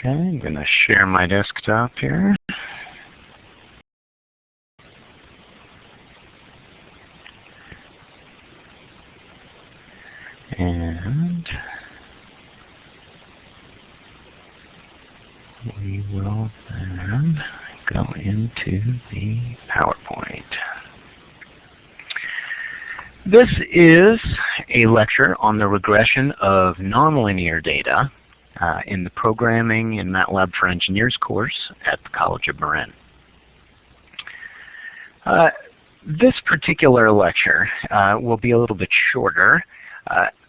Okay, I'm going to share my desktop here. And we will then go into the PowerPoint. This is a lecture on the regression of nonlinear data in the Programming in MATLAB for Engineers course at the College of Marin. This particular lecture will be a little bit shorter.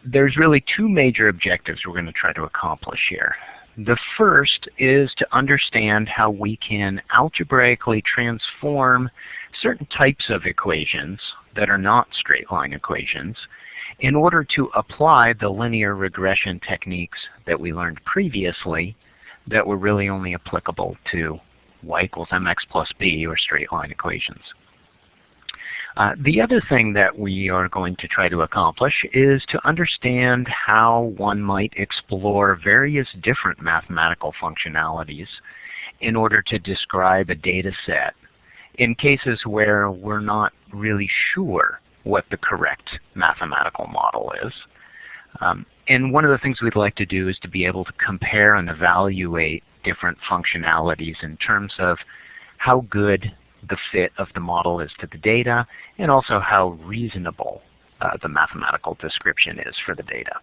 There's really two major objectives we're going to try to accomplish here. The first is to understand how we can algebraically transform certain types of equations that are not straight line equations in order to apply the linear regression techniques that we learned previously that were really only applicable to y equals mx plus b or straight line equations. The other thing that we are going to try to accomplish is to understand how one might explore various different mathematical functionalities in order to describe a data set in cases where we're not really sure what the correct mathematical model is. And one of the things we'd like to do is to be able to compare and evaluate different functionalities in terms of how good the fit of the model is to the data, and also how reasonable the mathematical description is for the data.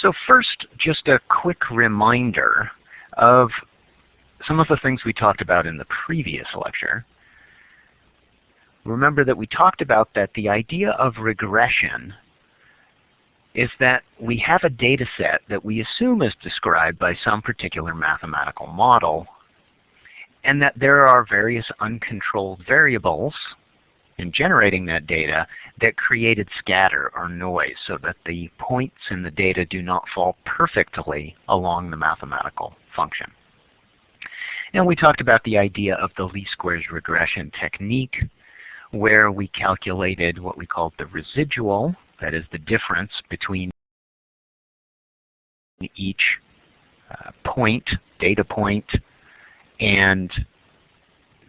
So first, just a quick reminder of some of the things we talked about in the previous lecture. Remember that we talked about that the idea of regression is that we have a data set that we assume is described by some particular mathematical model, and that there are various uncontrolled variables in generating that data that created scatter or noise so that the points in the data do not fall perfectly along the mathematical function. And we talked about the idea of the least squares regression technique, where we calculated what we called the residual, that is the difference between each data point, and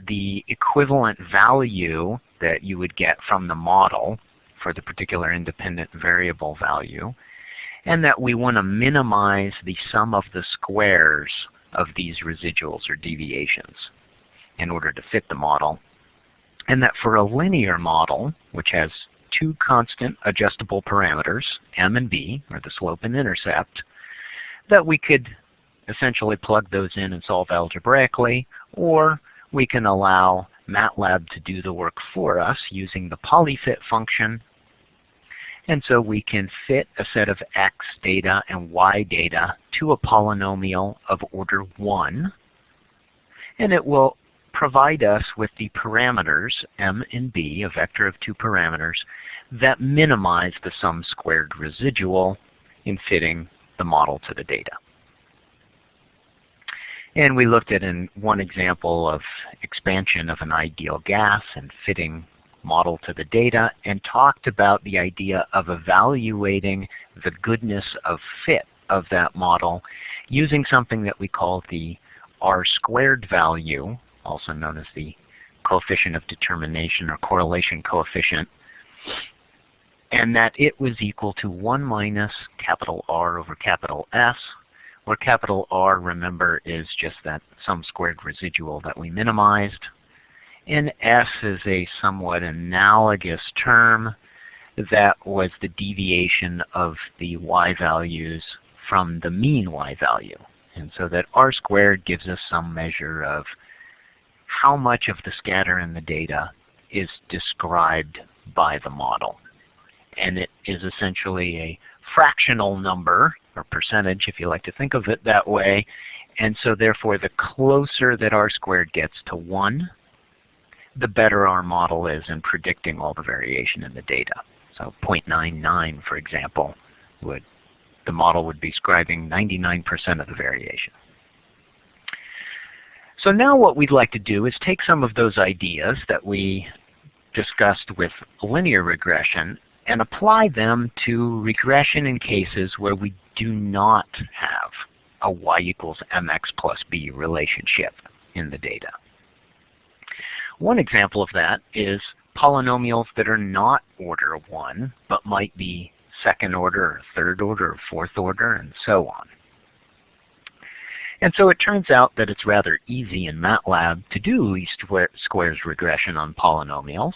the equivalent value that you would get from the model for the particular independent variable value, and that we want to minimize the sum of the squares of these residuals or deviations in order to fit the model. And that for a linear model, which has two constant adjustable parameters, m and b, or the slope and intercept, that we could essentially plug those in and solve algebraically, or we can allow MATLAB to do the work for us using the polyfit function. And so we can fit a set of x data and y data to a polynomial of order 1, and it will provide us with the parameters m and b, a vector of two parameters, that minimize the sum squared residual in fitting the model to the data. And we looked at one example of expansion of an ideal gas and fitting model to the data, and talked about the idea of evaluating the goodness of fit of that model using something that we call the R-squared value, also known as the coefficient of determination or correlation coefficient, and that it was equal to 1 minus capital R over capital S, where capital R, remember, is just that sum squared residual that we minimized, and S is a somewhat analogous term that was the deviation of the y values from the mean y value. And so that R squared gives us some measure of how much of the scatter in the data is described by the model. And it is essentially a fractional number, or percentage if you like to think of it that way. And so therefore the closer that R squared gets to 1, the better our model is in predicting all the variation in the data. So 0.99, for example, the model would be describing 99% of the variation. So now what we'd like to do is take some of those ideas that we discussed with linear regression and apply them to regression in cases where we do not have a y equals mx plus b relationship in the data. One example of that is polynomials that are not order 1, but might be second order, or third order, or fourth order, and so on. And so it turns out that it's rather easy in MATLAB to do least squares regression on polynomials.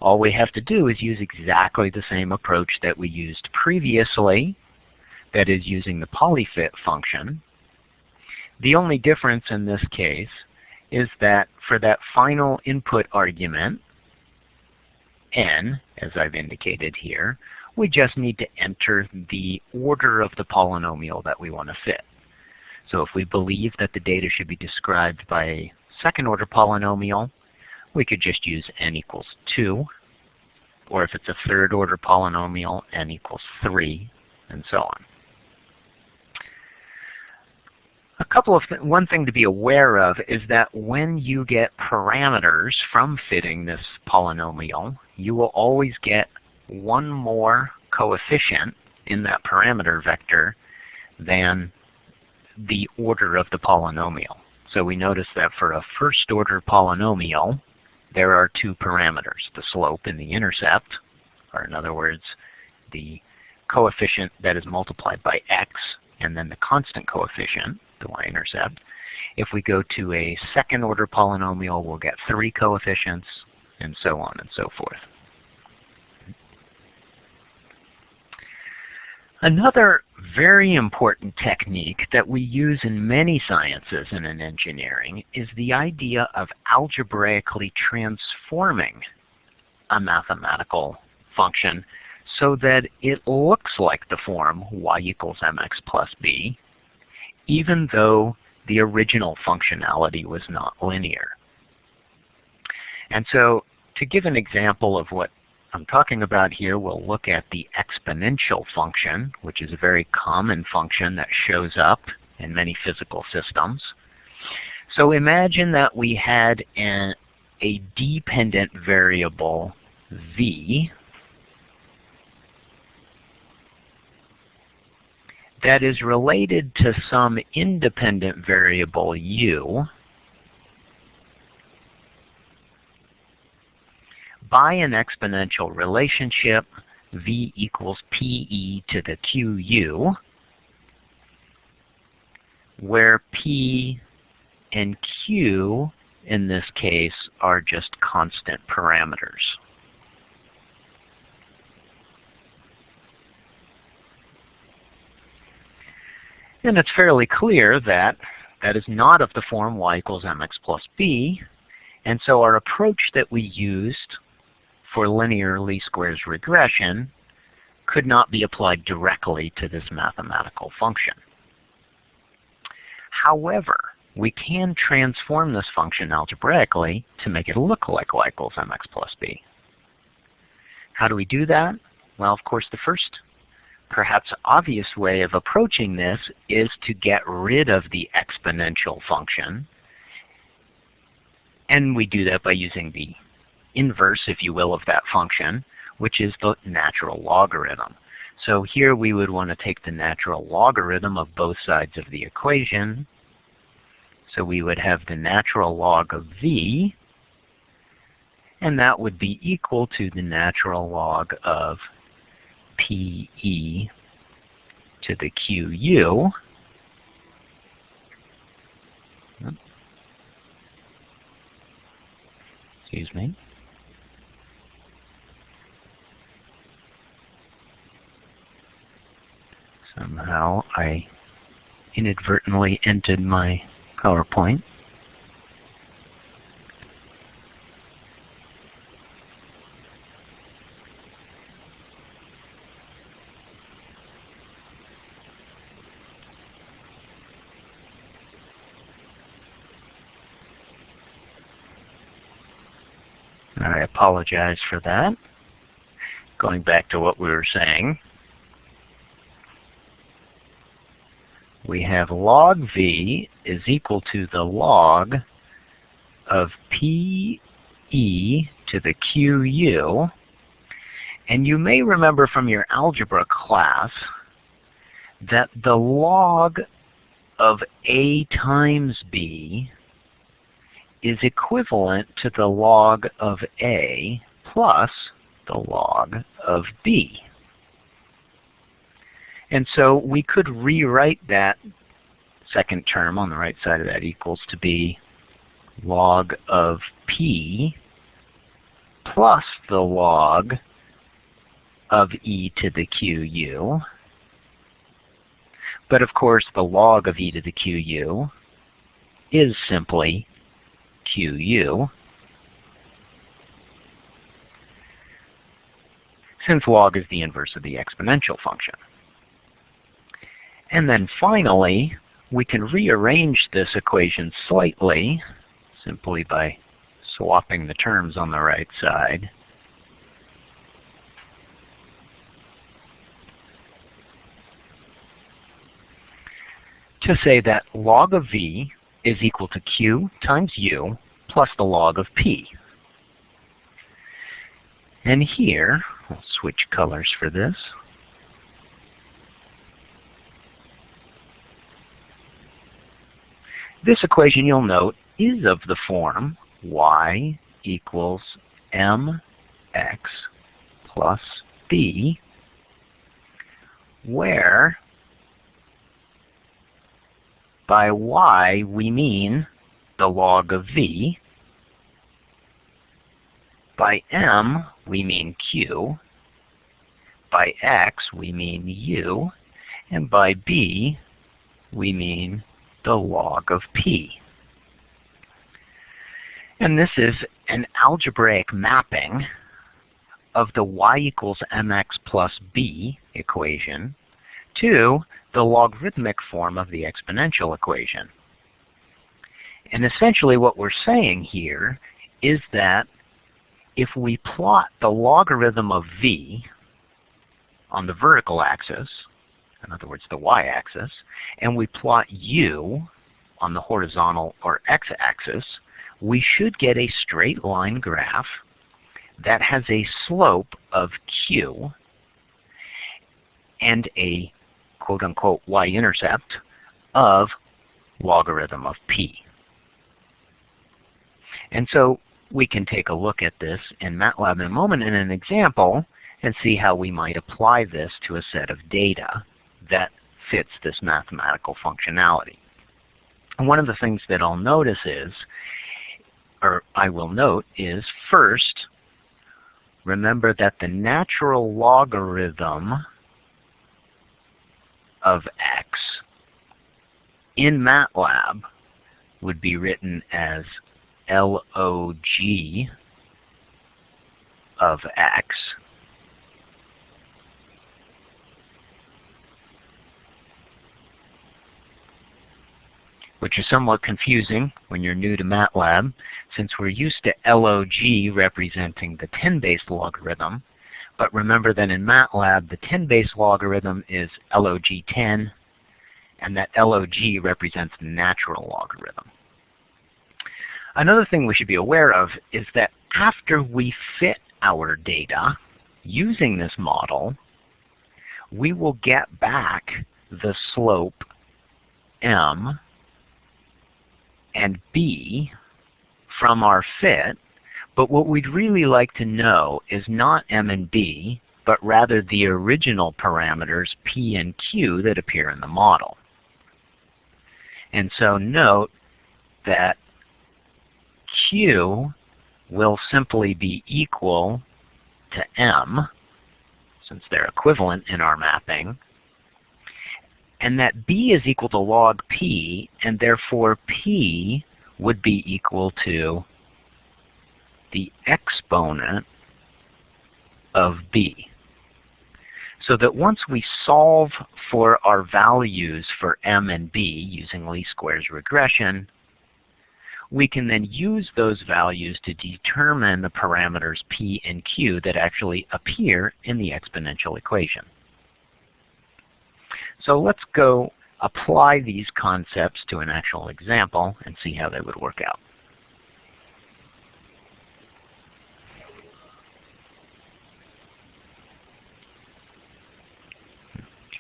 All we have to do is use exactly the same approach that we used previously, that is using the polyfit function. The only difference in this case is that for that final input argument, n, as I've indicated here, we just need to enter the order of the polynomial that we want to fit. So if we believe that the data should be described by a second order polynomial, we could just use n equals 2. Or if it's a third order polynomial, n equals 3, and so on. One thing to be aware of is that when you get parameters from fitting this polynomial, you will always get one more coefficient in that parameter vector than the order of the polynomial. So we notice that for a first order polynomial, there are two parameters, the slope and the intercept, or in other words, the coefficient that is multiplied by x, and then the constant coefficient, the y-intercept. If we go to a second order polynomial, we'll get 3 coefficients, and so on and so forth. Another very important technique that we use in many sciences and in engineering is the idea of algebraically transforming a mathematical function so that it looks like the form y equals mx plus b, even though the original functionality was not linear. And so to give an example of what I'm talking about here, we'll look at the exponential function, which is a very common function that shows up in many physical systems. So imagine that we had a dependent variable v that is related to some independent variable u by an exponential relationship, v equals pe to the qu, where p and q in this case are just constant parameters. And it's fairly clear that that is not of the form y equals mx plus b, and so our approach that we used for linear least squares regression could not be applied directly to this mathematical function. However, we can transform this function algebraically to make it look like y equals mx plus b. How do we do that? Well, of course, the first, perhaps obvious way of approaching this is to get rid of the exponential function. And we do that by using the inverse, if you will, of that function, which is the natural logarithm. So here we would want to take the natural logarithm of both sides of the equation. So we would have the natural log of v, and that would be equal to the natural log of pe to the qu. Excuse me. Somehow I inadvertently entered my PowerPoint. I apologize for that. Going back to what we were saying, we have log v is equal to the log of pe to the qu, And you may remember from your algebra class that the log of A times B is equivalent to the log of A plus the log of B. And so we could rewrite that second term on the right side of that equals to be log of P plus the log of e to the QU. But of course, the log of e to the QU is simply QU, since log is the inverse of the exponential function. And then finally, we can rearrange this equation slightly simply by swapping the terms on the right side. To say that log of v is equal to q times u plus the log of p. And here, I'll switch colors for this. This equation, you'll note, is of the form y equals mx plus b, where by y we mean the log of v, by m we mean q, by x we mean u, and by b we mean the log of p. And this is an algebraic mapping of the y equals mx plus b equation to the logarithmic form of the exponential equation. And essentially what we're saying here is that if we plot the logarithm of v on the vertical axis, in other words the y-axis, and we plot u on the horizontal or x-axis, we should get a straight line graph that has a slope of q and a quote-unquote y-intercept of logarithm of p. And so we can take a look at this in MATLAB in a moment in an example and see how we might apply this to a set of data that fits this mathematical functionality. And one of the things that I'll notice is, or I will note, is first, remember that the natural logarithm of x in MATLAB would be written as log of x, which is somewhat confusing when you're new to MATLAB, since we're used to log representing the 10-base logarithm. But remember that in MATLAB, the 10-base logarithm is log 10, and that log represents the natural logarithm. Another thing we should be aware of is that after we fit our data using this model, we will get back the slope m and b from our fit, but what we'd really like to know is not m and b, but rather the original parameters p and q that appear in the model. And so note that q will simply be equal to m, since they're equivalent in our mapping, and that b is equal to log p, and therefore p would be equal to the exponent of b. So that once we solve for our values for m and b using least squares regression, we can then use those values to determine the parameters p and q that actually appear in the exponential equation. So let's go apply these concepts to an actual example and see how they would work out.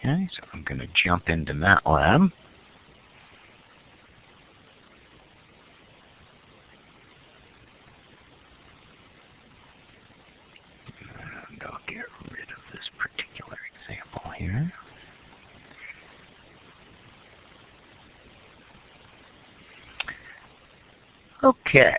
Okay, so I'm going to jump into MATLAB. And I'll get rid of this particular example here. Okay.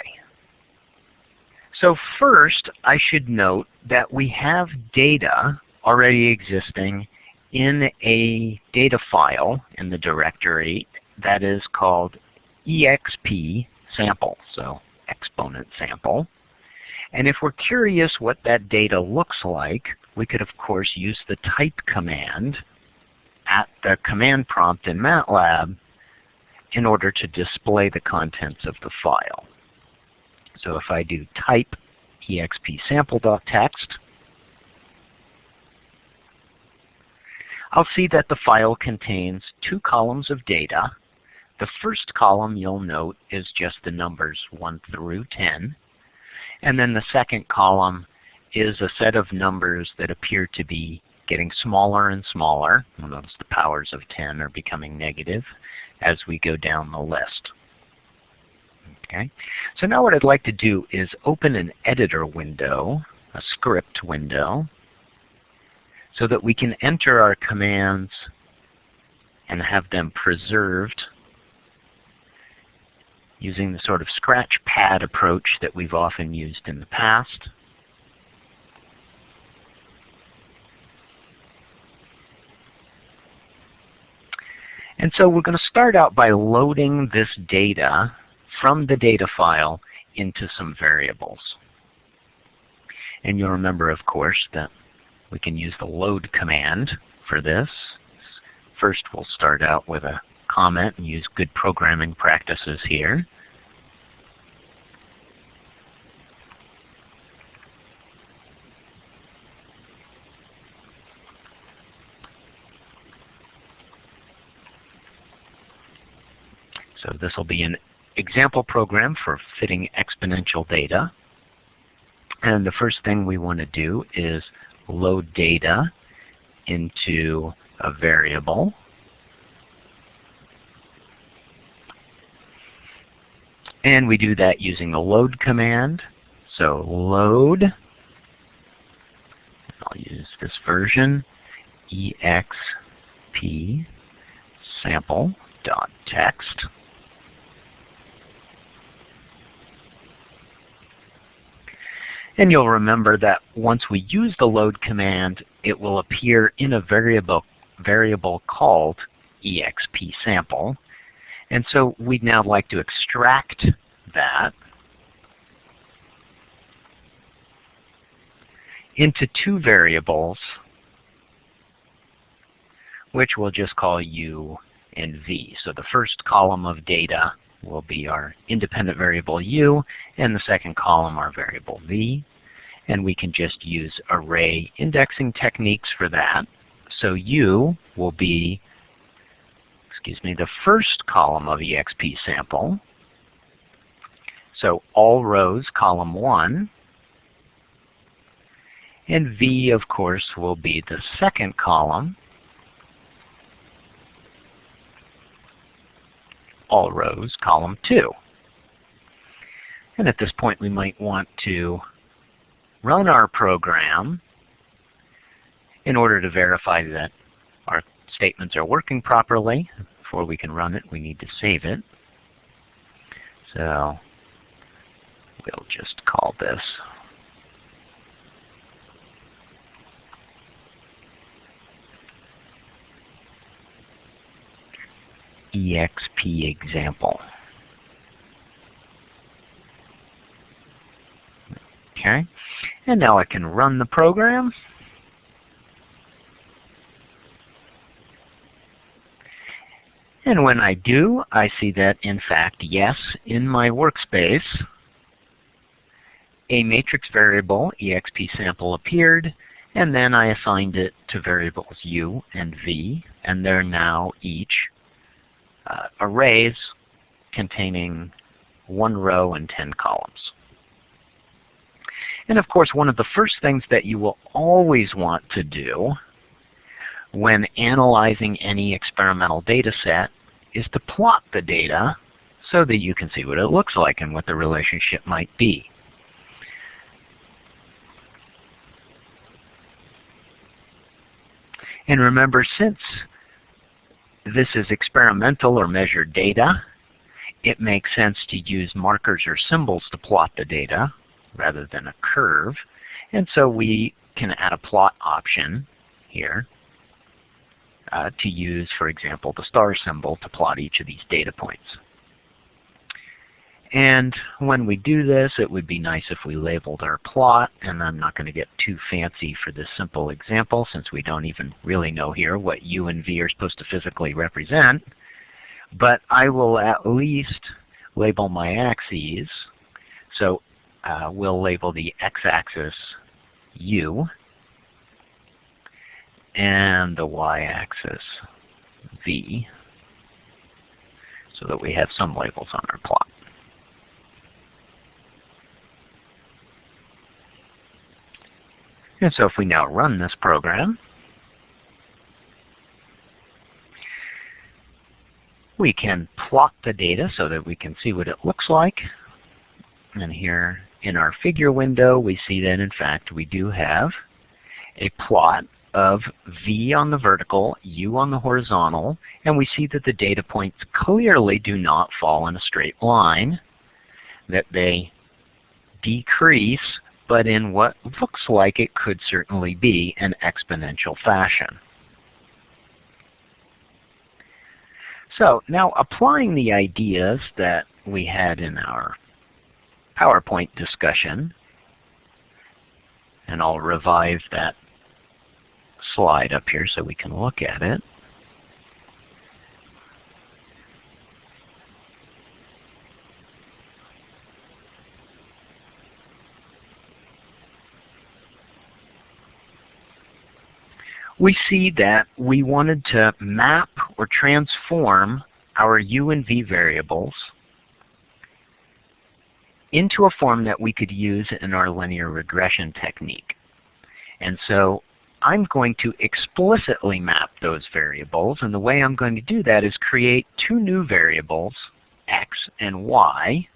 So first, I should note that we have data already existing in a data file in the directory that is called exp sample, so exponent sample. And if we're curious what that data looks like, we could, of course, use the type command at the command prompt in MATLAB in order to display the contents of the file. So if I do type expsample.txt, I'll see that the file contains 2 columns of data. The first column, you'll note, is just the numbers 1 through 10. And then the second column is a set of numbers that appear to be getting smaller and smaller. Notice the powers of 10 are becoming negative as we go down the list. Okay. So now what I'd like to do is open an editor window, a script window, so that we can enter our commands and have them preserved using the sort of scratch pad approach that we've often used in the past. And so we're going to start out by loading this data from the data file into some variables. And you'll remember, of course, that we can use the load command for this. First, we'll start out with a comment and use good programming practices here. So this will be an example program for fitting exponential data. And the first thing we want to do is load data into a variable. And we do that using the load command. So load, I'll use this version, exp sample.txt. And you'll remember that once we use the load command, it will appear in a variable called expsample. And so we'd now like to extract that into 2 variables, which we'll just call u and v. So the first column of data will be our independent variable u, and the second column our variable v. And we can just use array indexing techniques for that. So u will be, the first column of expsample. So all rows, column 1. And v, of course, will be the second column, all rows, column 2. And at this point, we might want to run our program in order to verify that our statements are working properly. Before we can run it, we need to save it. So we'll just call this exp example. Okay, and now I can run the program. And when I do, I see that, in fact, yes, in my workspace, a matrix variable, expsample, appeared, and then I assigned it to variables u and v, and they're now each arrays containing 1 row and 10 columns. And of course, one of the first things that you will always want to do when analyzing any experimental data set is to plot the data so that you can see what it looks like and what the relationship might be. And remember, since this is experimental or measured data, it makes sense to use markers or symbols to plot the data rather than a curve. And so we can add a plot option here to use, for example, the star symbol to plot each of these data points. And when we do this, it would be nice if we labeled our plot, and I'm not going to get too fancy for this simple example since we don't even really know here what u and v are supposed to physically represent. But I will at least label my axes. So we'll label the x-axis u and the y-axis v so that we have some labels on our plot. And so if we now run this program, we can plot the data so that we can see what it looks like. And here in our figure window, we see that, in fact, we do have a plot of v on the vertical, u on the horizontal, and we see that the data points clearly do not fall in a straight line, that they decrease, but in what looks like it could certainly be an exponential fashion. So now applying the ideas that we had in our PowerPoint discussion, and I'll revive that slide up here so we can look at it. We see that we wanted to map or transform our u and v variables into a form that we could use in our linear regression technique. And so I'm going to explicitly map those variables, and the way I'm going to do that is create two new variables, x and y.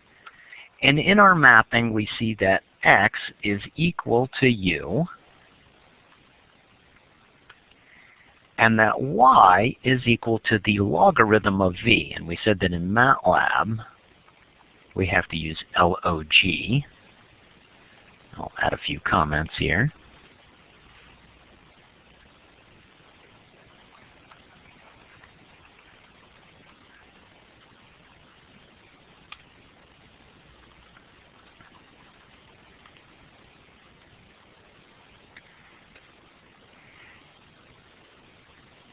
And in our mapping, we see that x is equal to u, and that y is equal to the logarithm of v. And we said that in MATLAB, we have to use LOG. I'll add a few comments here.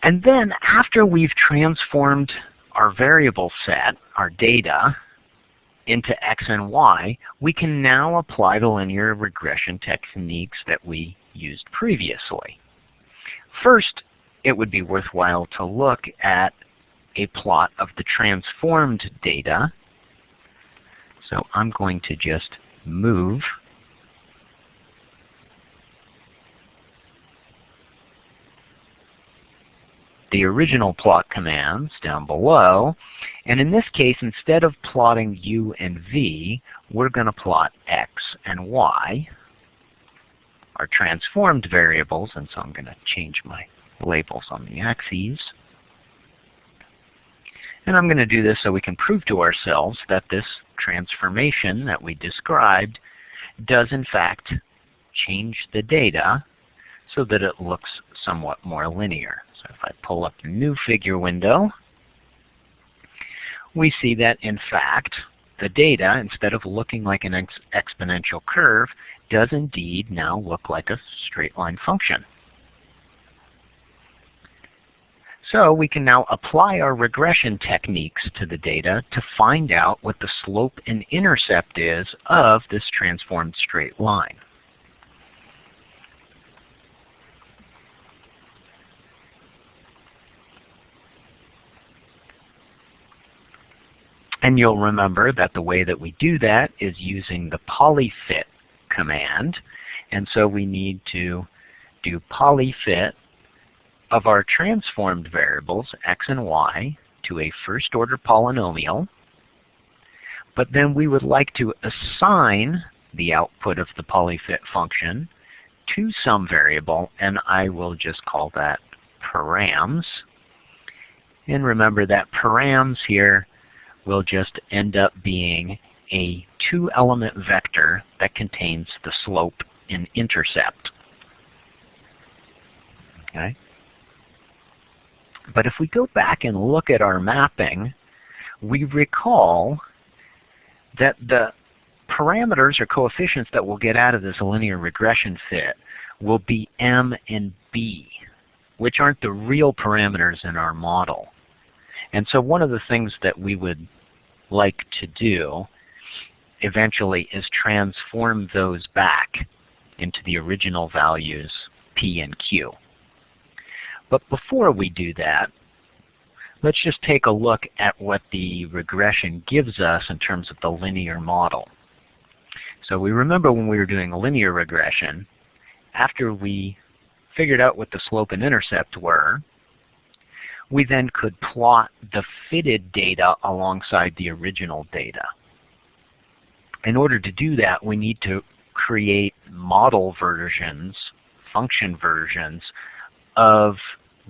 And then after we've transformed our variable set, our data, into x and y, we can now apply the linear regression techniques that we used previously. First, it would be worthwhile to look at a plot of the transformed data. So I'm going to just move the original plot commands down below. And in this case, instead of plotting u and v, we're going to plot x and y, our transformed variables. And so I'm going to change my labels on the axes. And I'm going to do this so we can prove to ourselves that this transformation that we described does in fact change the data so that it looks somewhat more linear. So if I pull up the new figure window, we see that in fact the data, instead of looking like an exponential curve, does indeed now look like a straight line function. So we can now apply our regression techniques to the data to find out what the slope and intercept is of this transformed straight line. And you'll remember that the way that we do that is using the polyfit command. And so we need to do polyfit of our transformed variables, x and y, to a first-order polynomial, but then we would like to assign the output of the polyfit function to some variable, and I will just call that params. And remember that params here will just end up being a two-element vector that contains the slope and intercept. Okay? But if we go back and look at our mapping, we recall that the parameters or coefficients that we'll get out of this linear regression fit will be m and b, which aren't the real parameters in our model. And so one of the things that we would like to do eventually is transform those back into the original values p and q. But before we do that, let's just take a look at what the regression gives us in terms of the linear model. So we remember when we were doing a linear regression, after we figured out what the slope and intercept were, we then could plot the fitted data alongside the original data. In order to do that, we need to create model versions, function versions, of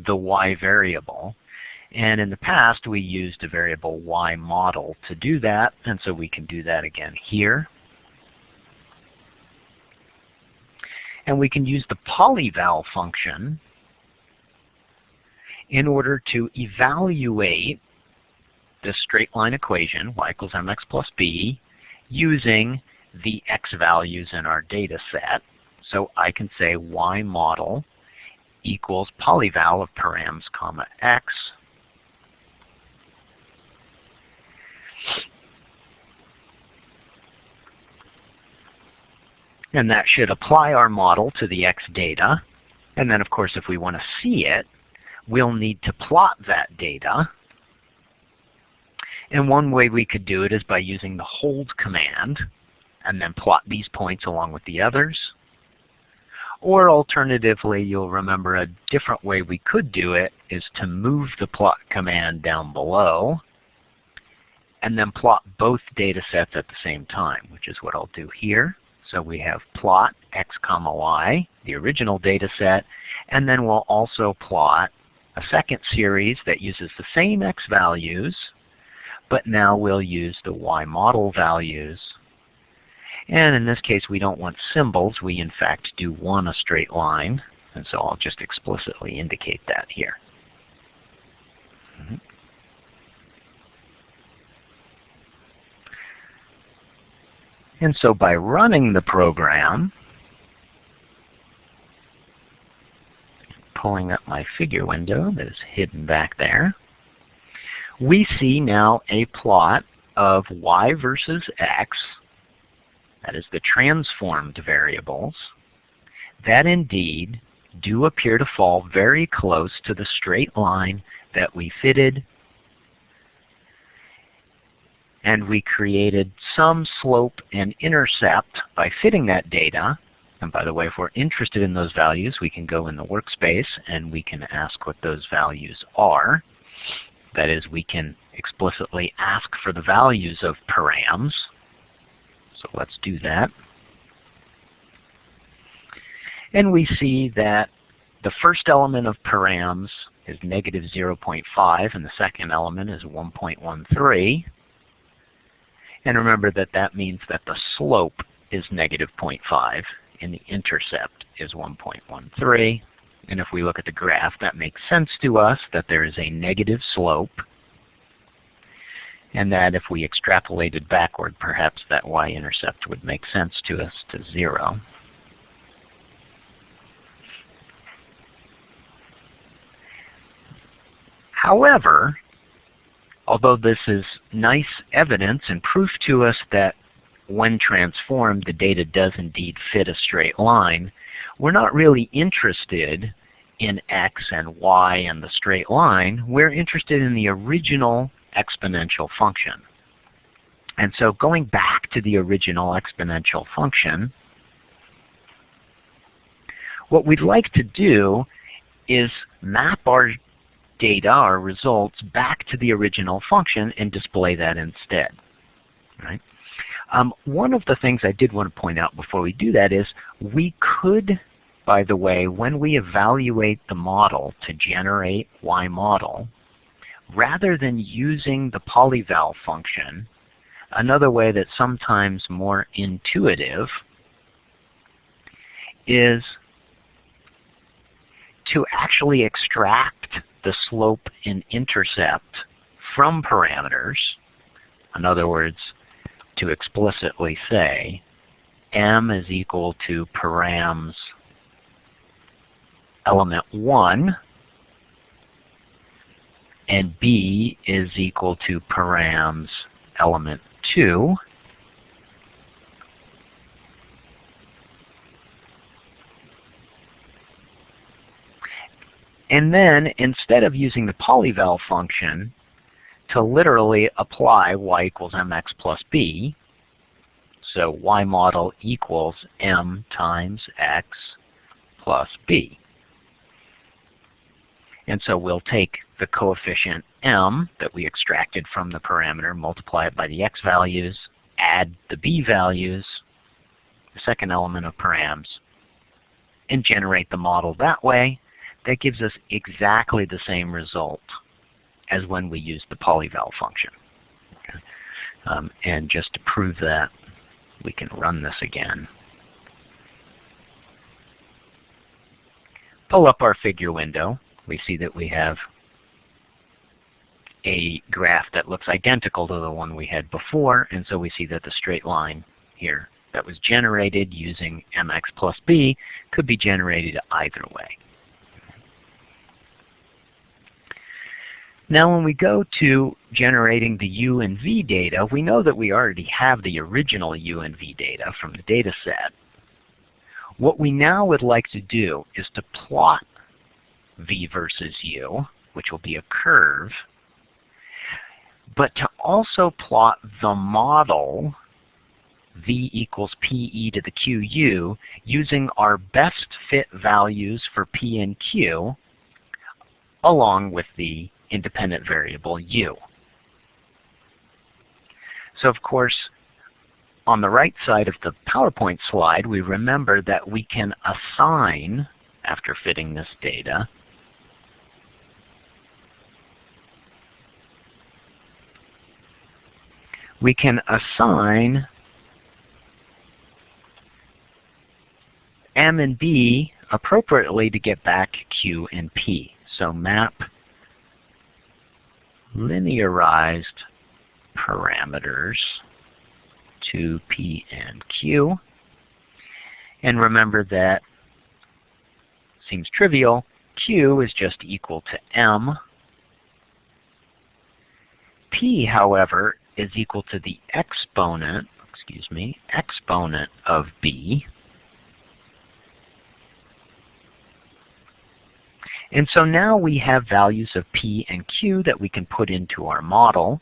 the y variable. And in the past, we used a variable y model to do that, and so we can do that again here. And we can use the polyval function in order to evaluate the straight line equation, y equals mx plus b, using the x values in our data set. So I can say y model equals polyval of params comma x. And that should apply our model to the x data. And then, of course, if we want to see it, we'll need to plot that data. And one way we could do it is by using the hold command and then plot these points along with the others. Or alternatively, you'll remember a different way we could do it is to move the plot command down below and then plot both data sets at the same time, which is what I'll do here. So we have plot x comma y, the original data set, and then we'll also plot a second series that uses the same x values, but now we'll use the y model values. And in this case, we don't want symbols. We, in fact, do want a straight line. And so I'll just explicitly indicate that here. And so by running the program, pulling up my figure window that is hidden back there, we see now a plot of y versus x, that is the transformed variables, that indeed do appear to fall very close to the straight line that we fitted. And we created some slope and intercept by fitting that data. And by the way, if we're interested in those values, we can go in the workspace and we can ask what those values are. That is, we can explicitly ask for the values of params. So let's do that. And we see that the first element of params is negative 0.5 and the second element is 1.13. And remember that that means that the slope is negative 0.5 and the intercept is 1.13. And if we look at the graph, that makes sense to us that there is a negative slope, and that if we extrapolated backward, perhaps that y-intercept would make sense to us to 0. However, although this is nice evidence and proof to us that when transformed, the data does indeed fit a straight line, we're not really interested in x and y and the straight line. We're interested in the original exponential function. And so going back to the original exponential function, what we'd like to do is map our data, our results, back to the original function and display that instead. Right? One of the things I did want to point out before we do that is we could, by the way, when we evaluate the model to generate Y model, rather than using the polyval function, another way that's sometimes more intuitive is to actually extract the slope and intercept from parameters. In other words, to explicitly say m is equal to params element 1 and b is equal to params element 2. And then, instead of using the polyval function to literally apply y equals mx plus b, so y model equals m times x plus b. And so we'll take the coefficient m that we extracted from the parameter, multiply it by the x values, add the b values, the second element of params, and generate the model that way. That gives us exactly the same result as when we use the polyval function. Okay. And just to prove that, we can run this again. Pull up our figure window. We see that we have a graph that looks identical to the one we had before, and so we see that the straight line here that was generated using mx plus b could be generated either way. Now when we go to generating the U and V data, we know that we already have the original U and V data from the data set. What we now would like to do is to plot V versus U, which will be a curve, but to also plot the model V equals PE to the QU using our best fit values for P and Q along with the independent variable U. So of course, on the right side of the PowerPoint slide, we remember that we can assign, after fitting this data, we can assign M and B appropriately to get back Q and P. So map linearized parameters to P and Q. And remember that, seems trivial, Q is just equal to M. P, however, is equal to the exponent of B. And so now we have values of P and Q that we can put into our model.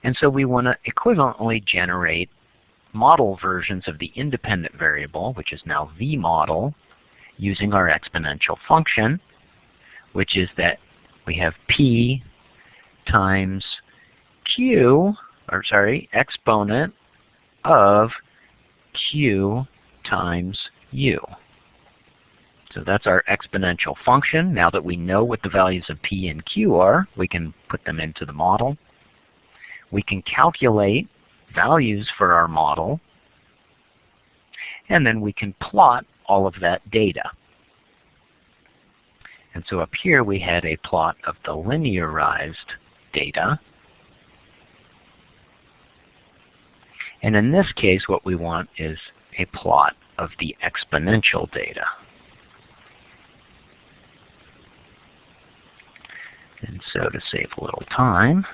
And so we want to equivalently generate model versions of the independent variable, which is now V model, using our exponential function, which is that we have P times Q, exponent of Q times U. So that's our exponential function. Now that we know what the values of P and Q are, we can put them into the model. We can calculate values for our model, and then we can plot all of that data. And so up here we had a plot of the linearized data. And in this case, what we want is a plot of the exponential data. And so to save a little time,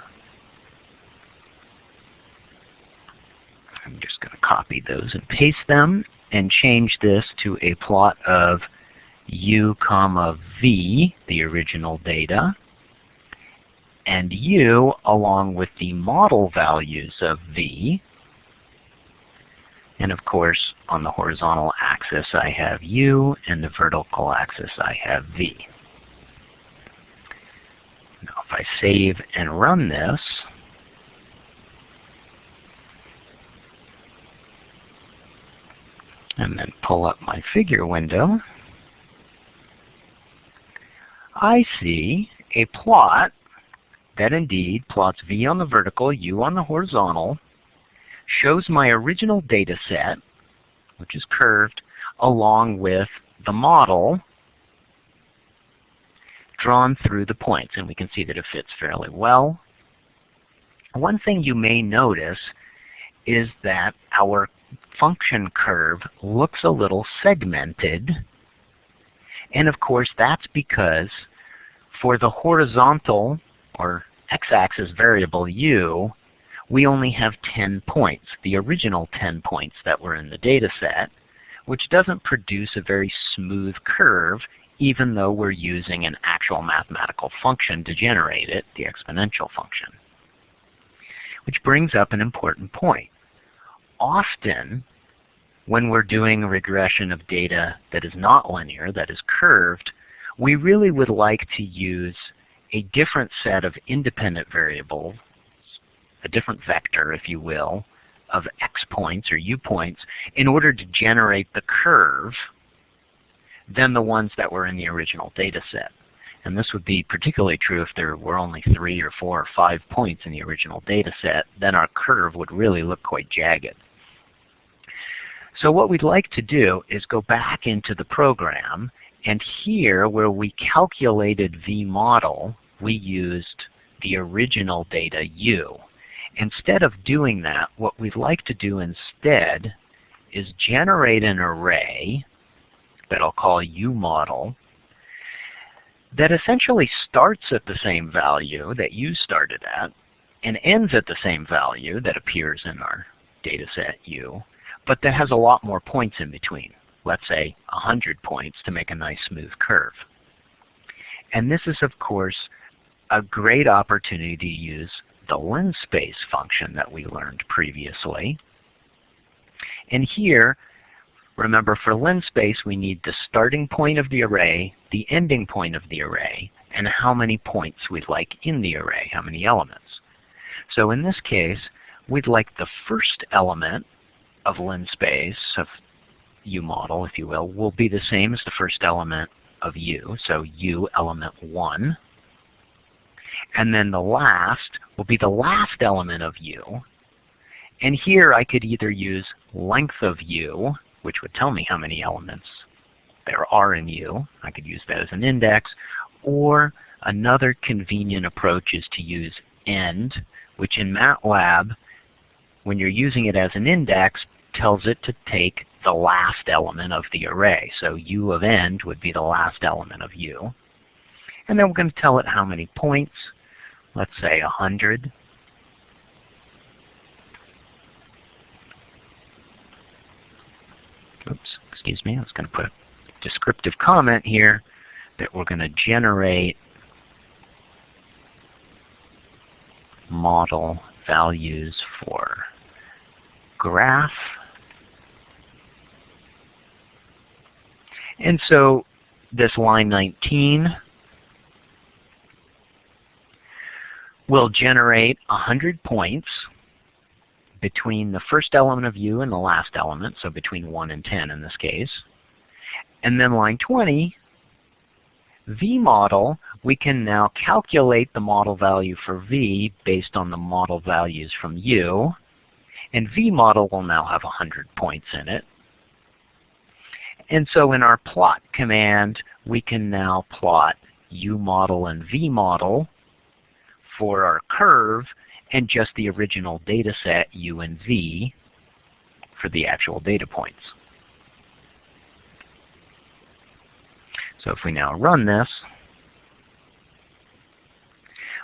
I'm just going to copy those and paste them and change this to a plot of U comma V, the original data, and U along with the model values of V. And of course, on the horizontal axis I have U, and the vertical axis I have V. I save and run this, and then pull up my figure window, I see a plot that indeed plots V on the vertical, U on the horizontal, shows my original data set, which is curved, along with the model drawn through the points. And we can see that it fits fairly well. One thing you may notice is that our function curve looks a little segmented. And of course, that's because for the horizontal or x-axis variable u, we only have 10 points, the original 10 points that were in the data set, which doesn't produce a very smooth curve, even though we're using an actual mathematical function to generate it, the exponential function. Which brings up an important point. Often, when we're doing a regression of data that is not linear, that is curved, we really would like to use a different set of independent variables, a different vector, if you will, of x points or u points in order to generate the curve than the ones that were in the original data set. And this would be particularly true if there were only 3 or 4 or 5 points in the original data set. Then our curve would really look quite jagged. So what we'd like to do is go back into the program, and here where we calculated V model, we used the original data u. Instead of doing that, what we'd like to do instead is generate an array that I'll call u model that essentially starts at the same value that u started at and ends at the same value that appears in our data set u, but that has a lot more points in between. Let's say 100 points to make a nice smooth curve. And this is, of course, a great opportunity to use the linspace function that we learned previously. And here, remember, for linspace, we need the starting point of the array, the ending point of the array, and how many points we'd like in the array, how many elements. So in this case, we'd like the first element of linspace, of u model, if you will be the same as the first element of u, so u element 1. And then the last will be the last element of u. And here I could either use length of u, which would tell me how many elements there are in u. I could use that as an index. Or another convenient approach is to use end, which in MATLAB, when you're using it as an index, tells it to take the last element of the array. So u of end would be the last element of u. And then we're going to tell it how many points. Let's say 100. Oops, excuse me. I was going to put a descriptive comment here that we're going to generate model values for graph. And so this line 19 will generate 100 points between the first element of u and the last element, so between 1 and 10 in this case. And then line 20, V model, we can now calculate the model value for V based on the model values from u. And V model will now have 100 points in it. And so in our plot command, we can now plot u model and V model for our curve and just the original data set u and v for the actual data points. So if we now run this,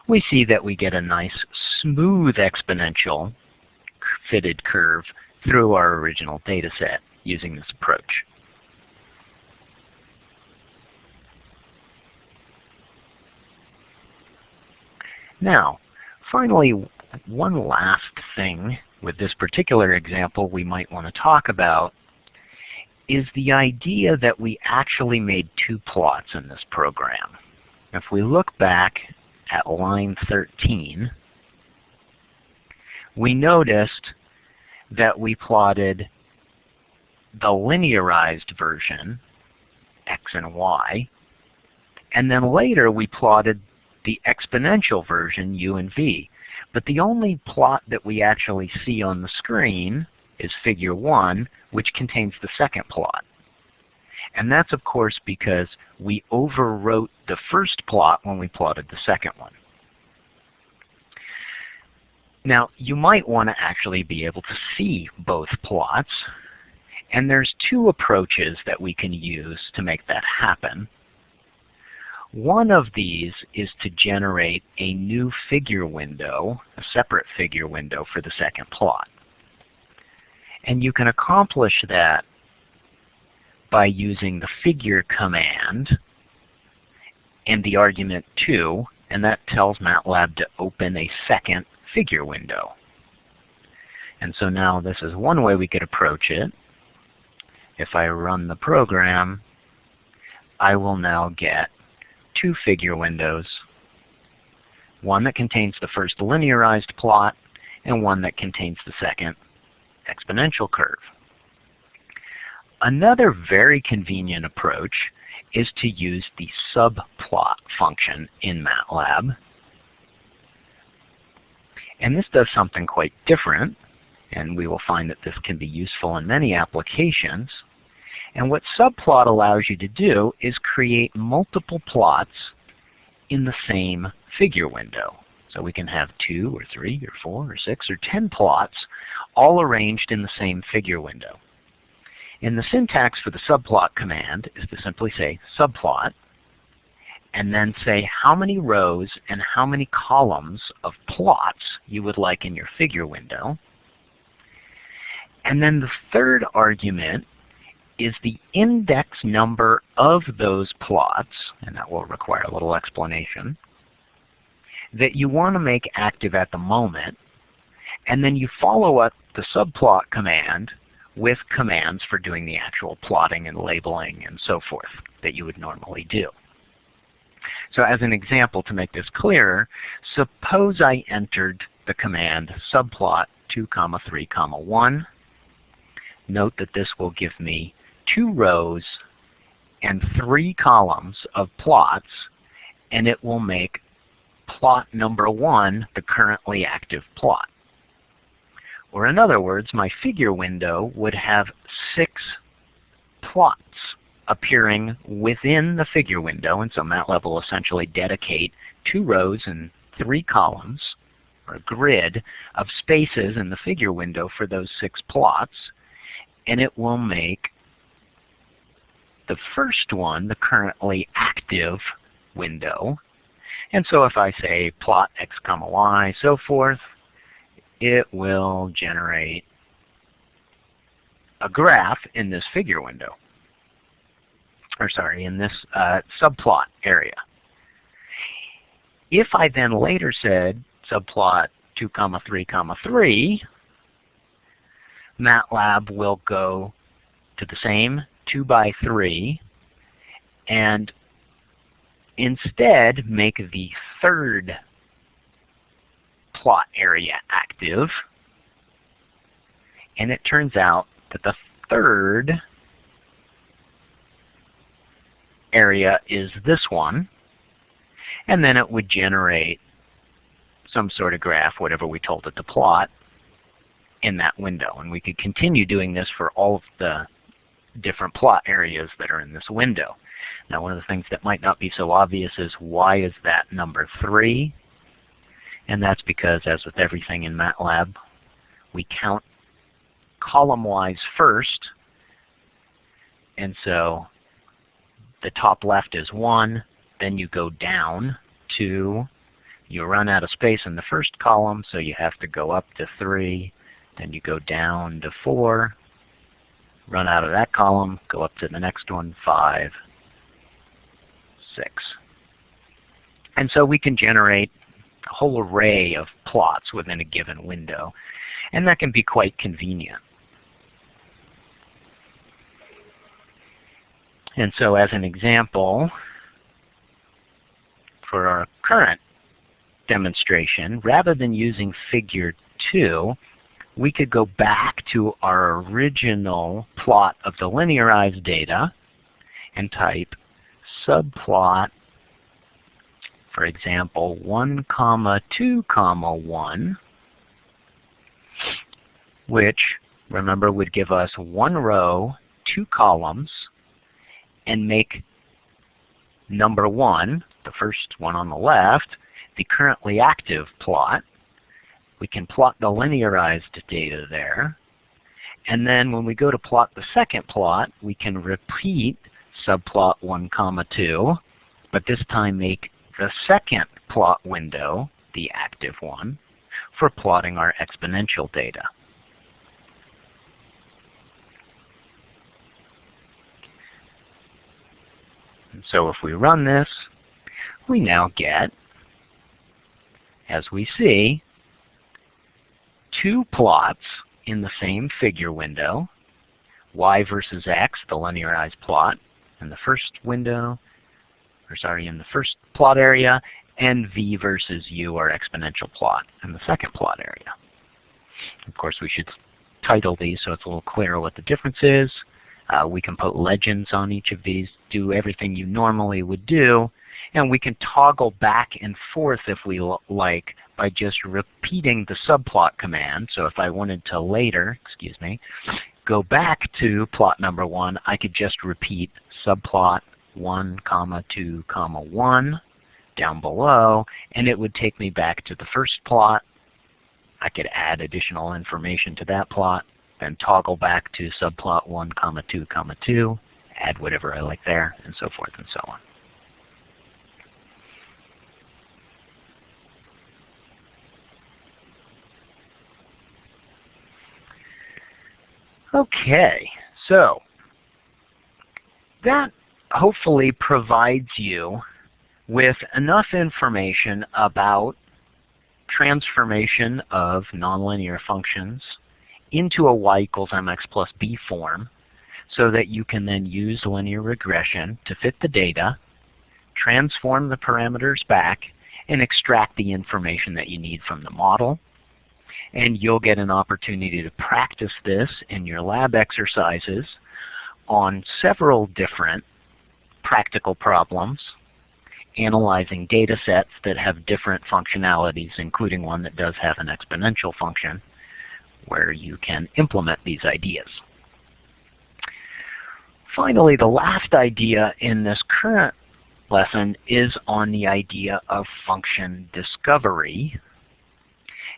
we see that we get a nice smooth exponential fitted curve through our original data set using this approach. Now, finally, one last thing with this particular example we might want to talk about is the idea that we actually made 2 plots in this program. If we look back at line 13, we noticed that we plotted the linearized version, x and y, and then later we plotted the exponential version, u and v. But the only plot that we actually see on the screen is figure 1, which contains the second plot. And that's, of course, because we overwrote the first plot when we plotted the second one. Now, you might want to actually be able to see both plots. And there's two approaches that we can use to make that happen. One of these is to generate a new figure window, a separate figure window for the second plot. And you can accomplish that by using the figure command and the argument 2, and that tells MATLAB to open a second figure window. And so now this is one way we could approach it. If I run the program, I will now get two figure windows, one that contains the first linearized plot and one that contains the second exponential curve. Another very convenient approach is to use the subplot function in MATLAB. And this does something quite different, and we will find that this can be useful in many applications. And what subplot allows you to do is create multiple plots in the same figure window. So we can have 2 or 3 or 4 or 6 or 10 plots all arranged in the same figure window. And the syntax for the subplot command is to simply say subplot, and then say how many rows and how many columns of plots you would like in your figure window. And then the third argument is the index number of those plots, and that will require a little explanation, that you want to make active at the moment. And then you follow up the subplot command with commands for doing the actual plotting and labeling and so forth that you would normally do. So as an example, to make this clearer, suppose I entered the command subplot 2, 3, 1. Note that this will give me 2 rows and 3 columns of plots, and it will make plot number 1 the currently active plot. Or in other words, my figure window would have 6 plots appearing within the figure window, and so MATLAB will essentially dedicate 2 rows and 3 columns, or a grid of spaces in the figure window for those 6 plots, and it will make the first one the currently active window. And so if I say plot x, y, so forth, it will generate a graph in this figure window, or sorry, in this subplot area. If I then later said subplot 2, 3, 3, MATLAB will go to the same 2 by 3 and instead make the third plot area active. And it turns out that the third area is this one. And then it would generate some sort of graph, whatever we told it to plot, in that window. And we could continue doing this for all of the different plot areas that are in this window. Now, one of the things that might not be so obvious is why is that number 3? And that's because, as with everything in MATLAB, we count column-wise first. And so the top left is 1, then you go down 2. You run out of space in the first column, so you have to go up to 3. Then you go down to 4, run out of that column, go up to the next one, 5, 6. And so we can generate a whole array of plots within a given window, and that can be quite convenient. And so as an example, for our current demonstration, rather than using figure 2, we could go back to our original plot of the linearized data and type subplot, for example, 1, 2, 1, which, remember, would give us 1 row, 2 columns, and make number 1, the first one on the left, the currently active plot. We can plot the linearized data there. And then when we go to plot the second plot, we can repeat subplot 1, 2, but this time make the second plot window the active one for plotting our exponential data. And so if we run this, we now get, as we see, 2 plots in the same figure window, y versus x, the linearized plot, in the first window, or sorry, in the first plot area, and v versus u, our exponential plot, in the second plot area. Of course, we should title these so it's a little clearer what the difference is. We can put legends on each of these, do everything you normally would do, and we can toggle back and forth if we like by just repeating the subplot command. So if I wanted to later, go back to plot number 1, I could just repeat subplot 1, 2, 1 down below, and it would take me back to the first plot. I could add additional information to that plot, then toggle back to subplot 1, 2, 2, add whatever I like there, and so forth and so on. Okay, so that hopefully provides you with enough information about transformation of nonlinear functions into a y equals mx plus b form so that you can then use linear regression to fit the data, transform the parameters back, and extract the information that you need from the model. And you'll get an opportunity to practice this in your lab exercises on several different practical problems, analyzing data sets that have different functionalities, including one that does have an exponential function, where you can implement these ideas. Finally, the last idea in this current lesson is on the idea of function discovery.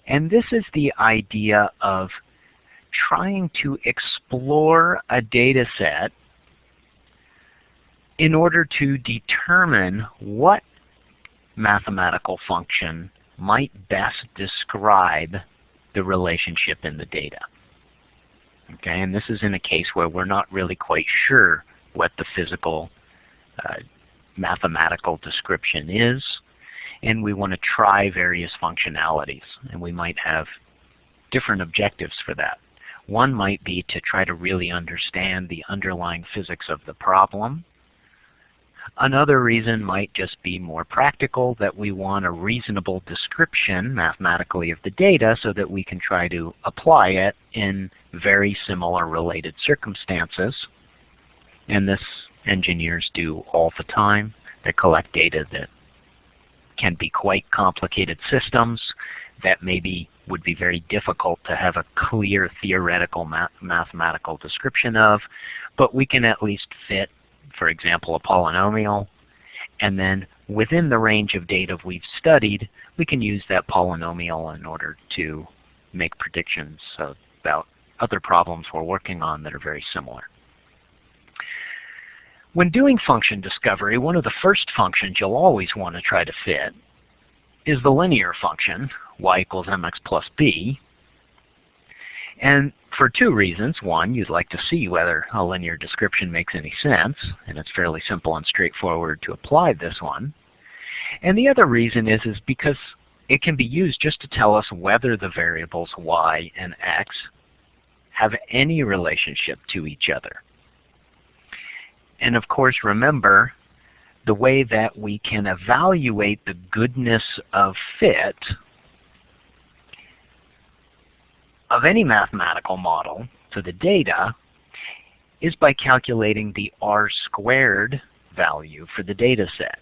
And this is the idea of trying to explore a data set in order to determine what mathematical function might best describe the relationship in the data. Okay, and this is in a case where we're not really quite sure what the physical mathematical description is, and we want to try various functionalities, and we might have different objectives for that. One might be to try to really understand the underlying physics of the problem. Another reason might just be more practical, that we want a reasonable description mathematically of the data so that we can try to apply it in very similar related circumstances. And this engineers do all the time. They collect data that can be quite complicated systems that maybe would be very difficult to have a clear theoretical mathematical description of, but we can at least fit, for example, a polynomial, and then within the range of data we've studied, we can use that polynomial in order to make predictions about other problems we're working on that are very similar. When doing function discovery, one of the first functions you'll always want to try to fit is the linear function, y equals mx plus b. And for two reasons. One, you'd like to see whether a linear description makes any sense, and it's fairly simple and straightforward to apply this one. And the other reason is because it can be used just to tell us whether the variables y and x have any relationship to each other. And of course, remember, the way that we can evaluate the goodness of fit of any mathematical model to the data is by calculating the R² value for the data set.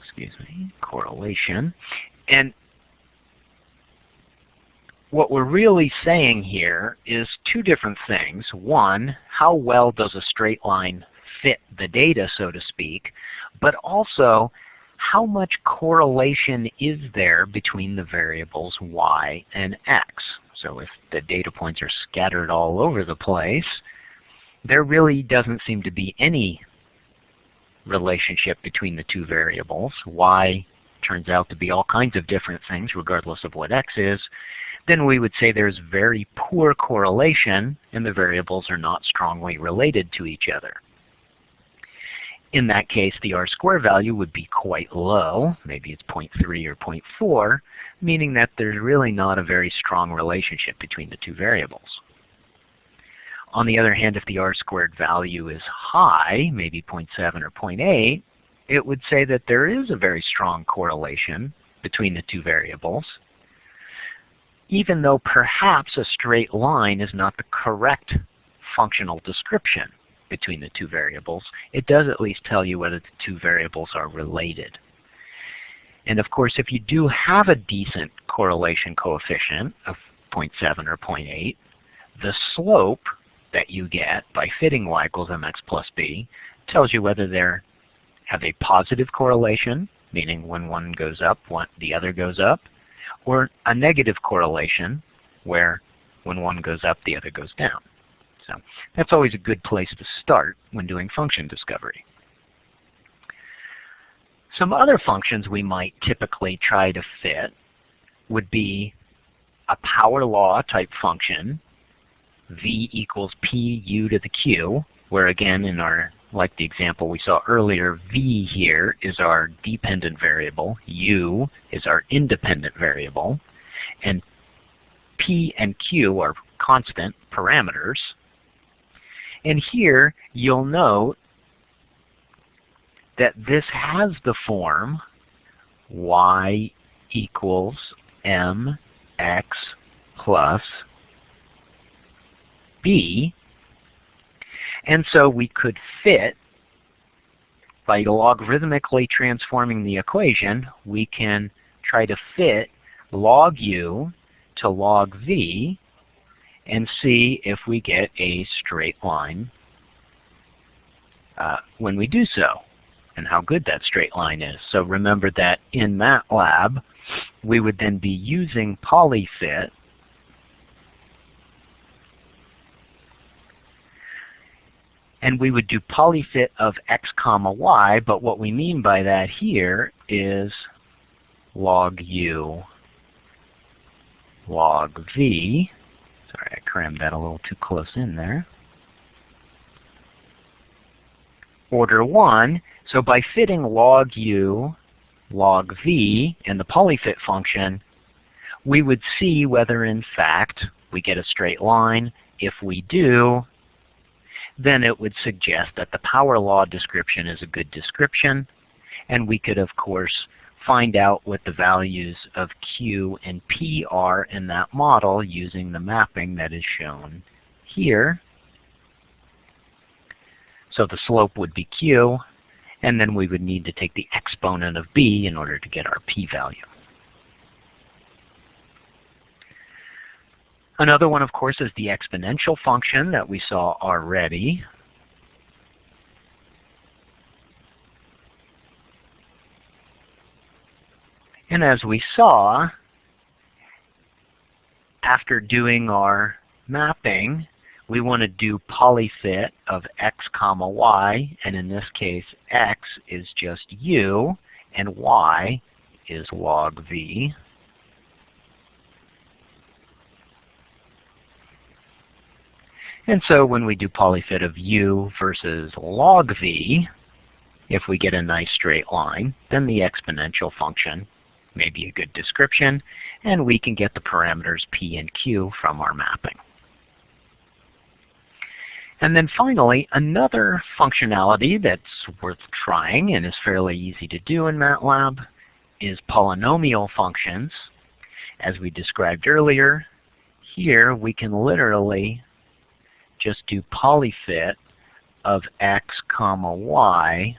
Excuse me, correlation. And what we're really saying here is two different things. One, how well does a straight line fit the data, so to speak, but also how much correlation is there between the variables y and x. So if the data points are scattered all over the place, there really doesn't seem to be any relationship between the two variables. Y turns out to be all kinds of different things regardless of what x is. Then we would say there's very poor correlation and the variables are not strongly related to each other. In that case, the R² value would be quite low. Maybe it's 0.3 or 0.4, meaning that there's really not a very strong relationship between the two variables. On the other hand, if the R² value is high, maybe 0.7 or 0.8, it would say that there is a very strong correlation between the two variables, even though perhaps a straight line is not the correct functional description between the two variables. It does at least tell you whether the two variables are related. And of course, if you do have a decent correlation coefficient of 0.7 or 0.8, the slope that you get by fitting y equals mx plus b tells you whether they have a positive correlation, meaning when one goes up, the other goes up, or a negative correlation, where when one goes up, the other goes down. So that's always a good place to start when doing function discovery. Some other functions we might typically try to fit would be a power law type function, v equals p u to the q, where again, like the example we saw earlier, v here is our dependent variable, u is our independent variable, and p and q are constant parameters. And here you'll note that this has the form y equals mx plus b. And so we could fit, by logarithmically transforming the equation, we can try to fit log u to log v and see if we get a straight line when we do so, and how good that straight line is. So remember that in MATLAB, we would then be using polyfit and we would do polyfit of x comma y, but what we mean by that here is log u log v. Sorry, I crammed that a little too close in there. Order 1, so by fitting log u log v in the polyfit function, we would see whether in fact we get a straight line. If we do, then it would suggest that the power law description is a good description, and we could of course find out what the values of q and p are in that model using the mapping that is shown here. So the slope would be q, and then we would need to take the exponent of b in order to get our p-value. Another one, of course, is the exponential function that we saw already. And as we saw, after doing our mapping, we want to do polyfit of x comma y, and in this case, x is just u, and y is log v. And so when we do polyfit of u versus log v, If we get a nice straight line, then the exponential function may be a good description, and we can get the parameters p and q from our mapping. And then finally, another functionality that's worth trying and is fairly easy to do in MATLAB is polynomial functions. As we described earlier, here we can literally just do polyfit of x comma y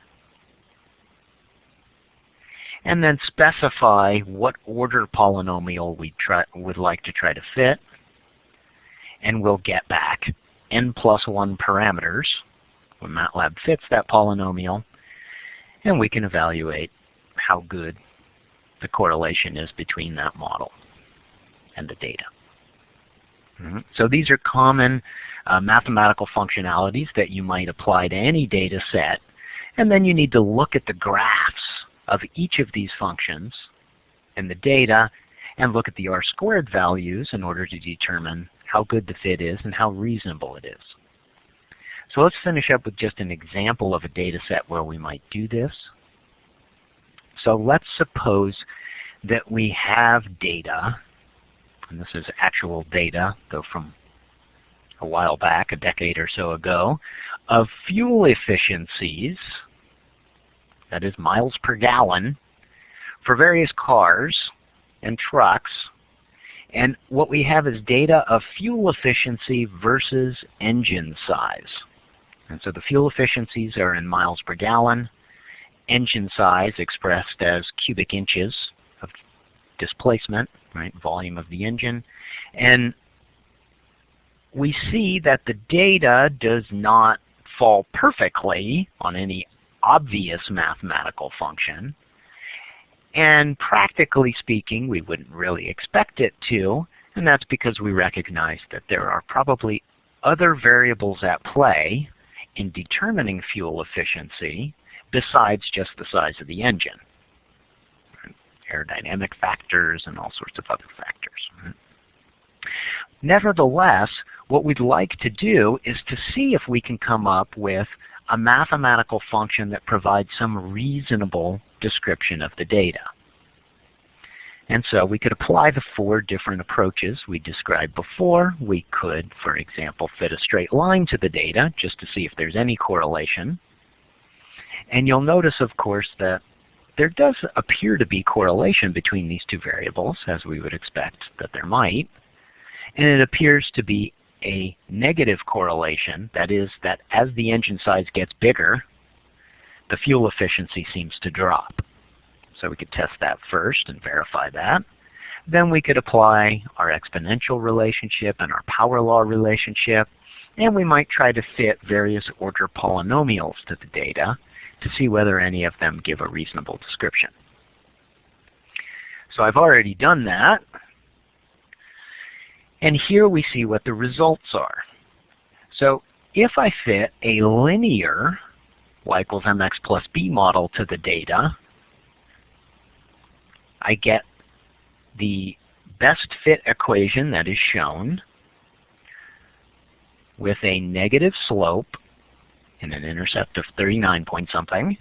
and then specify what order polynomial we would like to try to fit, and we'll get back n+1 parameters when MATLAB fits that polynomial, and we can evaluate how good the correlation is between that model and the data. So these are common mathematical functionalities that you might apply to any data set, and then you need to look at the graphs of each of these functions in the data and look at the R² values in order to determine how good the fit is and how reasonable it is. So let's finish up with just an example of a data set where we might do this. So let's suppose that we have data, and this is actual data, though from a while back, a decade or so ago, of fuel efficiencies, that is miles per gallon, for various cars and trucks. And what we have is data of fuel efficiency versus engine size. And so the fuel efficiencies are in miles per gallon, engine size expressed as cubic inches of displacement, right, volume of the engine. And we see that the data does not fall perfectly on any obvious mathematical function. And practically speaking, we wouldn't really expect it to, and that's because we recognize that there are probably other variables at play in determining fuel efficiency besides just the size of the engine. Aerodynamic factors and all sorts of other factors. Nevertheless, what we'd like to do is to see if we can come up with a mathematical function that provides some reasonable description of the data. And so we could apply the 4 different approaches we described before. We could, for example, fit a straight line to the data just to see if there's any correlation. And you'll notice, of course, that there does appear to be correlation between these 2 variables, as we would expect that there might. And it appears to be a negative correlation. That is, that as the engine size gets bigger, the fuel efficiency seems to drop. So we could test that first and verify that. Then we could apply our exponential relationship and our power law relationship, and we might try to fit various order polynomials to the data to see whether any of them give a reasonable description. So I've already done that. And here we see what the results are. So if I fit a linear y equals mx plus b model to the data, I get the best fit equation that is shown with a negative slope and an intercept of 39 point something,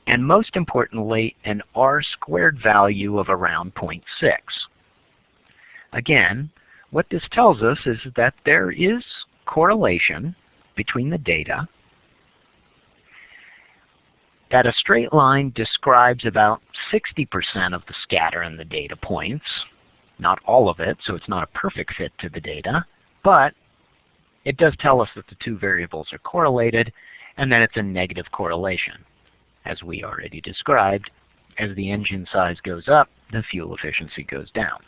and most importantly, an R² value of around 0.6. Again, what this tells us is that there is correlation between the data, that a straight line describes about 60% of the scatter in the data points, not all of it, so it's not a perfect fit to the data, but it does tell us that the 2 variables are correlated, and that it's a negative correlation. As we already described, as the engine size goes up, the fuel efficiency goes down.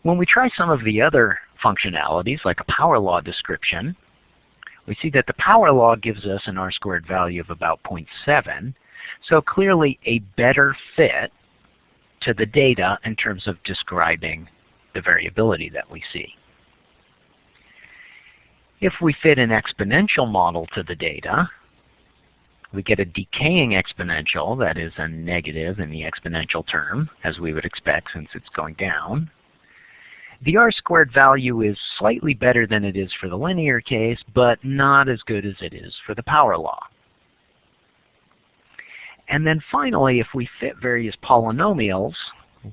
When we try some of the other functionalities, like a power law description, we see that the power law gives us an R² value of about 0.7, so clearly a better fit to the data in terms of describing the variability that we see. If we fit an exponential model to the data, we get a decaying exponential, that is a negative in the exponential term, as we would expect since it's going down. The R² value is slightly better than it is for the linear case, but not as good as it is for the power law. And then finally, if we fit various polynomials,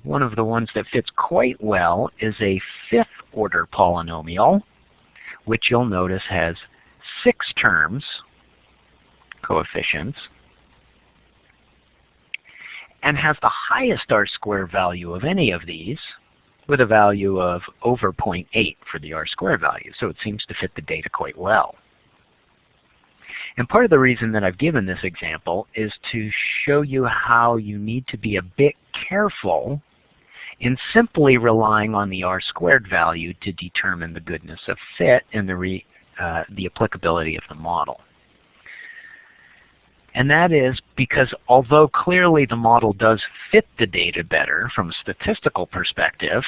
one of the ones that fits quite well is a fifth-order polynomial, which you'll notice has 6 terms, coefficients, and has the highest R-squared value of any of these, with a value of over 0.8 for the R-squared value. So it seems to fit the data quite well. And part of the reason that I've given this example is to show you how you need to be a bit careful in simply relying on the R-squared value to determine the goodness of fit and the applicability of the model. And that is because although clearly the model does fit the data better from a statistical perspective,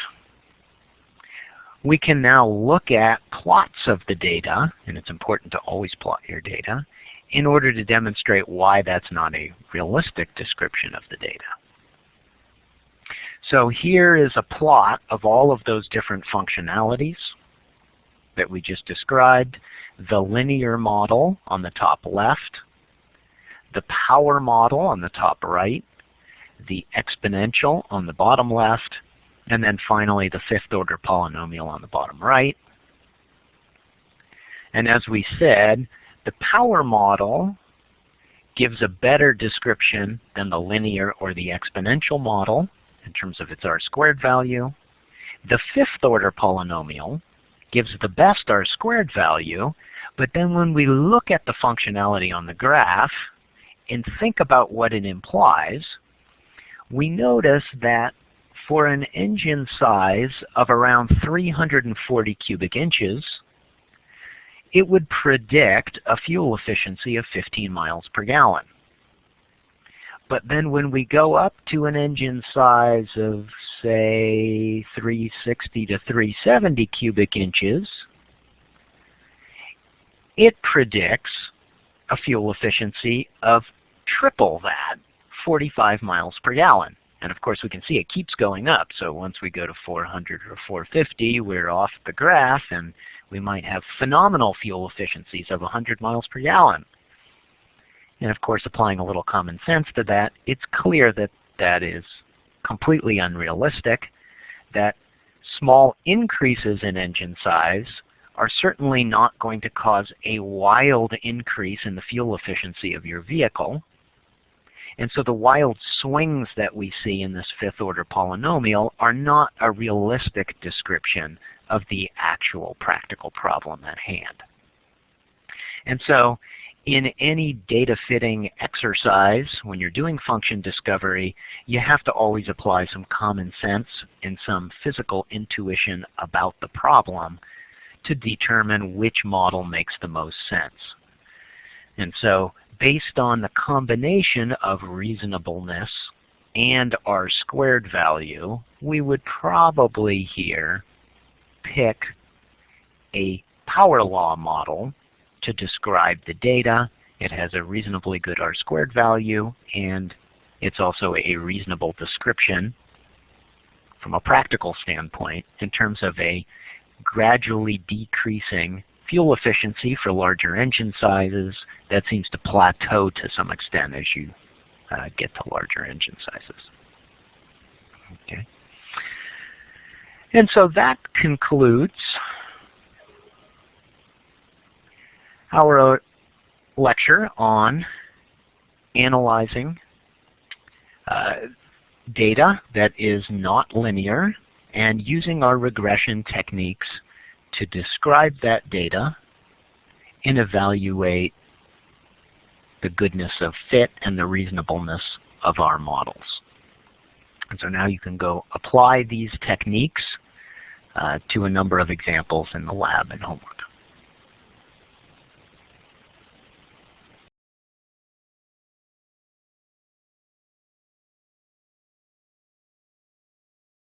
we can now look at plots of the data, and it's important to always plot your data, in order to demonstrate why that's not a realistic description of the data. So here is a plot of all of those different functionalities that we just described. The linear model on the top left, the power model on the top right, the exponential on the bottom left, and then finally the fifth-order polynomial on the bottom right. And as we said, the power model gives a better description than the linear or the exponential model in terms of its R-squared value. The fifth-order polynomial gives the best R-squared value, but then when we look at the functionality on the graph and think about what it implies, we notice that for an engine size of around 340 cubic inches, it would predict a fuel efficiency of 15 miles per gallon. But then when we go up to an engine size of, say, 360 to 370 cubic inches, it predicts a fuel efficiency of triple that, 45 miles per gallon. And of course, we can see it keeps going up. So once we go to 400 or 450, we're off the graph, and we might have phenomenal fuel efficiencies of 100 miles per gallon. And of course, applying a little common sense to that, it's clear that that is completely unrealistic, that small increases in engine size are certainly not going to cause a wild increase in the fuel efficiency of your vehicle. And so the wild swings that we see in this fifth-order polynomial are not a realistic description of the actual practical problem at hand. And so in any data fitting exercise, when you're doing function discovery, you have to always apply some common sense and some physical intuition about the problem to determine which model makes the most sense. And so based on the combination of reasonableness and R-squared value, we would probably here pick a power law model to describe the data. It has a reasonably good R-squared value, and it's also a reasonable description from a practical standpoint in terms of a gradually decreasing fuel efficiency for larger engine sizes that seems to plateau to some extent as you get to larger engine sizes. Okay. And so that concludes our lecture on analyzing data that is not linear and using our regression techniques to describe that data and evaluate the goodness of fit and the reasonableness of our models. And so now you can go apply these techniques to a number of examples in the lab and homework.